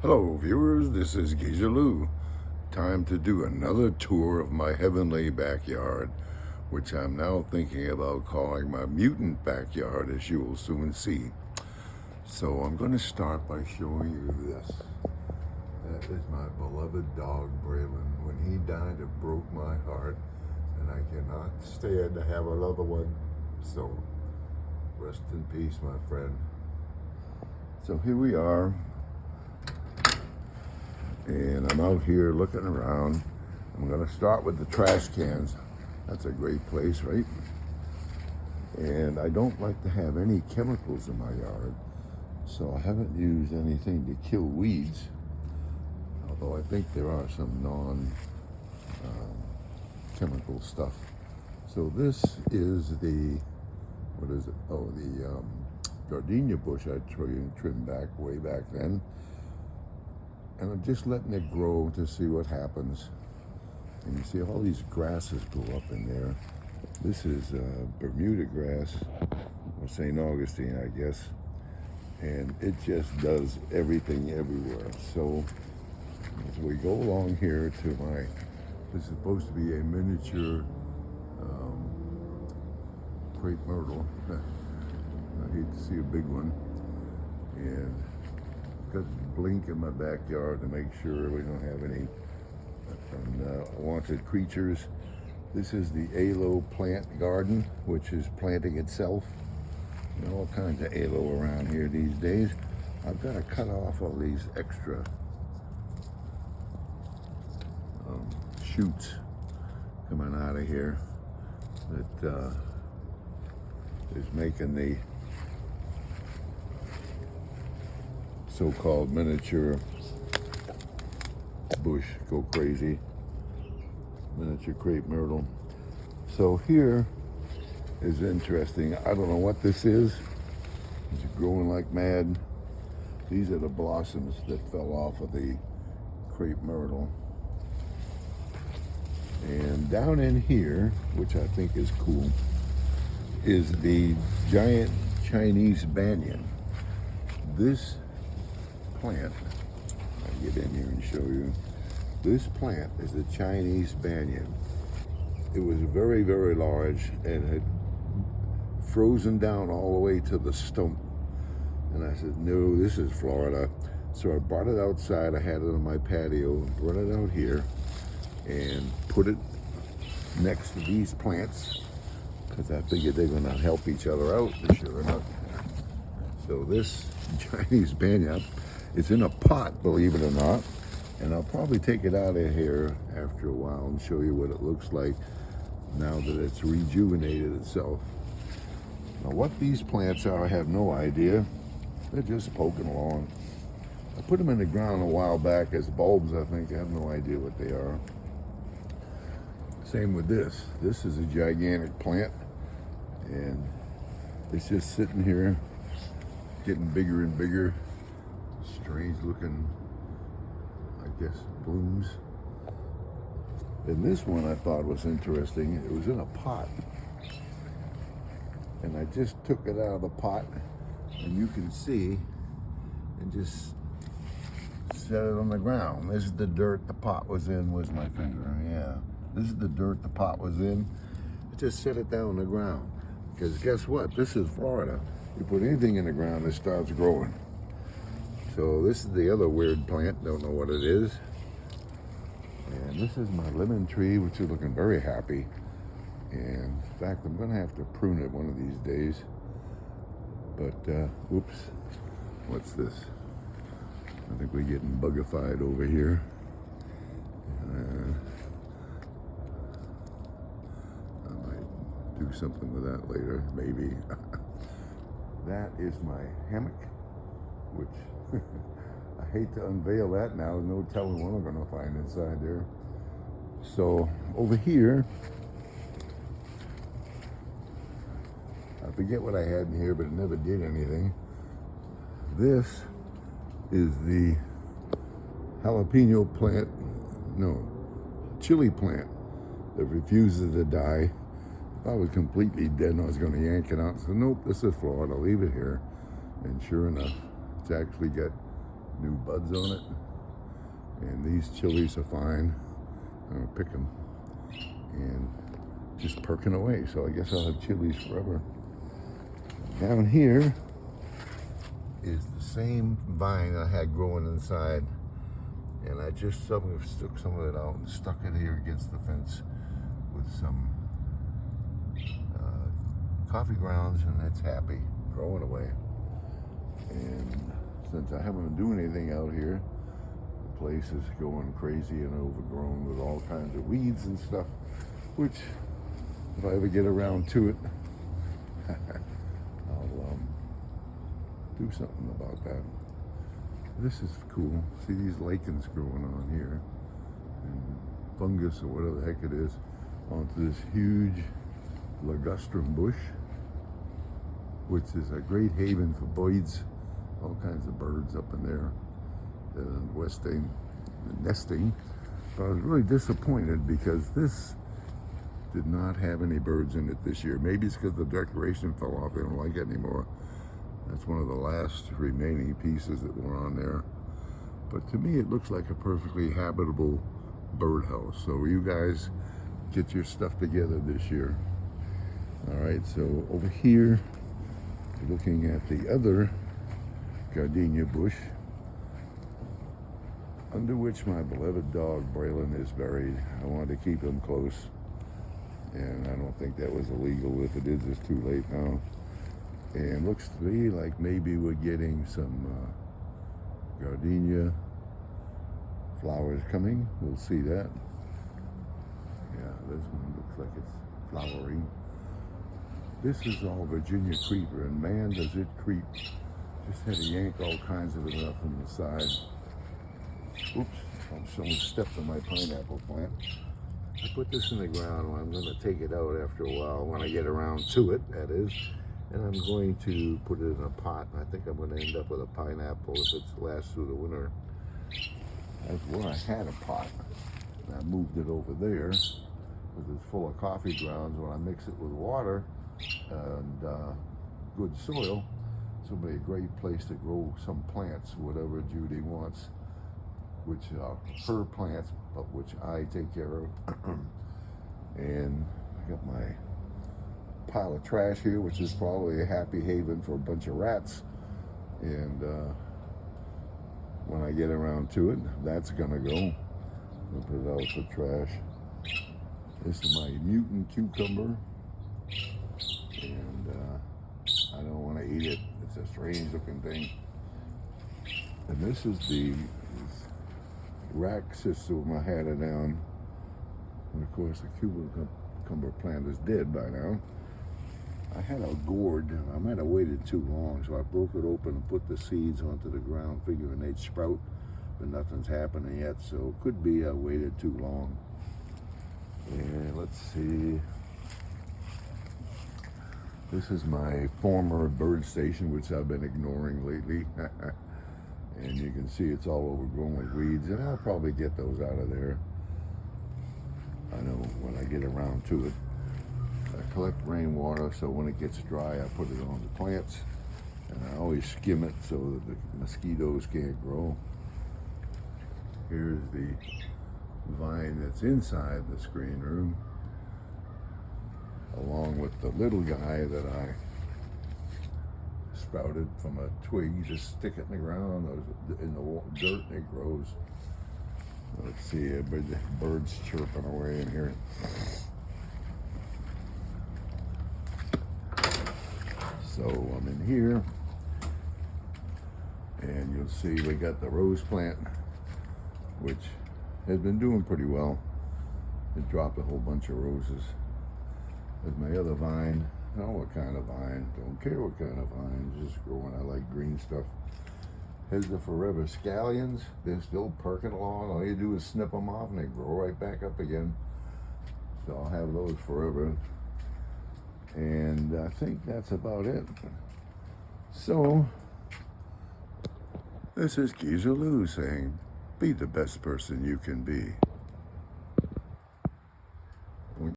Hello viewers, this is Geezer Lou. Time to do another tour of my heavenly backyard, which I'm now thinking about calling my mutant backyard, as you will soon see. So I'm going to start by showing you this. That is my beloved dog Braylon. When he died, it broke my heart, and I cannot stand to have another one. So rest in peace, my friend. So here we are. And I'm out here looking around. I'm gonna start with the trash cans. That's a great place, right? And I don't like to have any chemicals in my yard, so I haven't used anything to kill weeds, although I think there are some non-chemical stuff. So this is the, what is it? Oh, the gardenia bush I trimmed back way back then. And I'm just letting it grow to see what happens. And you see all these grasses grow up in there. This is Bermuda grass, or St. Augustine, I guess. And it just does everything everywhere. So as we go along here to my, this is supposed to be a miniature crepe myrtle. I hate to see a big one. And blink in my backyard to make sure we don't have any unwanted creatures. This is the aloe plant garden, which is planting itself. You know, all kinds of aloe around here these days. I've got to cut off all these extra shoots coming out of here that is making the so-called miniature bush go crazy. Miniature crepe myrtle. So here is interesting. I don't know what this is. It's growing like mad. These are the blossoms that fell off of the crepe myrtle. And down in here, which I think is cool, is the giant Chinese banyan. This plant, I'll get in here and show you. This plant is a Chinese banyan. It was very, very large and had frozen down all the way to the stump. And I said, no, this is Florida. So I brought it outside. I had it on my patio, brought it out here and put it next to these plants because I figured they're gonna help each other out, and sure enough. So this Chinese banyan, it's in a pot, believe it or not, and I'll probably take it out of here after a while and show you what it looks like now that it's rejuvenated itself. Now what these plants are, I have no idea. They're just poking along. I put them in the ground a while back as bulbs, I think. I have no idea what they are. Same with this. This is a gigantic plant, and it's just sitting here, getting bigger and bigger. Strange looking, I guess, blooms. And this one I thought was interesting. It was in a pot. And I just took it out of the pot, and you can see, and just set it on the ground. This is the dirt the pot was in, was my finger, yeah. This is the dirt the pot was in. I just set it down on the ground. Because guess what? This is Florida. You put anything in the ground, it starts growing. So this is the other weird plant, don't know what it is. And this is my lemon tree, which is looking very happy. And in fact, I'm gonna have to prune it one of these days. But, whoops, what's this? I think we're getting bugified over here. I might do something with that later, maybe. That is my hammock, which I hate to unveil that now. There's no telling what I'm going to find inside there. So over here, I forget what I had in here, but it never did anything. This is the jalapeno plant, no, chili plant that refuses to die. I was completely dead and I was going to yank it out. So nope, this is Florida, leave it here. And sure enough, it's actually got new buds on it. And these chilies are fine. I'm gonna pick them and just perking away. So I guess I'll have chilies forever. Down here is the same vine I had growing inside, and I just took some of it out and stuck it here against the fence with some coffee grounds, and it's happy, growing away. And since I haven't been doing anything out here, the place is going crazy and overgrown with all kinds of weeds and stuff, which if I ever get around to it, I'll do something about that. This is cool. See these lichens growing on here, and fungus or whatever the heck it is, onto this huge ligustrum bush, which is a great haven for birds, all kinds of birds up in there, nesting. But I was really disappointed because this did not have any birds in it this year. Maybe it's because the decoration fell off. They don't like it anymore. That's one of the last remaining pieces that were on there. But to me, it looks like a perfectly habitable birdhouse. So you guys get your stuff together this year. All right, so over here, looking at the other gardenia bush, under which my beloved dog Braylon is buried. I wanted to keep him close, and I don't think that was illegal. If it is, it's too late now. And looks to me like maybe we're getting some gardenia flowers coming. We'll see that. Yeah, this one looks like it's flowering. This is all Virginia creeper, and man, does it creep. Just had to yank all kinds of it up from the side. Oops, someone stepped on my pineapple plant. I put this in the ground, and I'm going to take it out after a while when I get around to it, that is. And I'm going to put it in a pot. I think I'm going to end up with a pineapple if it lasts through the winter. That's where I had a pot. And I moved it over there because it's full of coffee grounds. When I mix it with water and good soil, it's going to be a great place to grow some plants, whatever Judy wants, which are her plants, but which I take care of. And I got my pile of trash here, which is probably a happy haven for a bunch of rats. And when I get around to it, that's gonna go. I'll put it out for trash. This is my mutant cucumber, and I don't want to eat it. It's a strange looking thing. And this is this rack system I had it down. And of course the cucumber plant is dead by now. I had a gourd, and I might have waited too long, so I broke it open and put the seeds onto the ground, figuring they'd sprout, but nothing's happening yet, so it could be I waited too long. And let's see. This is my former bird station, which I've been ignoring lately. And you can see it's all overgrown with weeds, and I'll probably get those out of there. I know when I get around to it. I collect rainwater, so when it gets dry, I put it on the plants, and I always skim it so that the mosquitoes can't grow. Here's the vine that's inside the screen room, along with the little guy that I sprouted from a twig. You just stick it in the ground, in the dirt, and it grows. Let's see, birds chirping away in here. So I'm in here, and you'll see we got the rose plant, which has been doing pretty well. It dropped a whole bunch of roses. There's my other vine. I don't know what kind of vine. Don't care what kind of vine. Just growing. I like green stuff. Here's the forever scallions. They're still perking along. All you do is snip them off, and they grow right back up again. So I'll have those forever. And I think that's about it. So, this is Geezer Lou saying, be the best person you can be.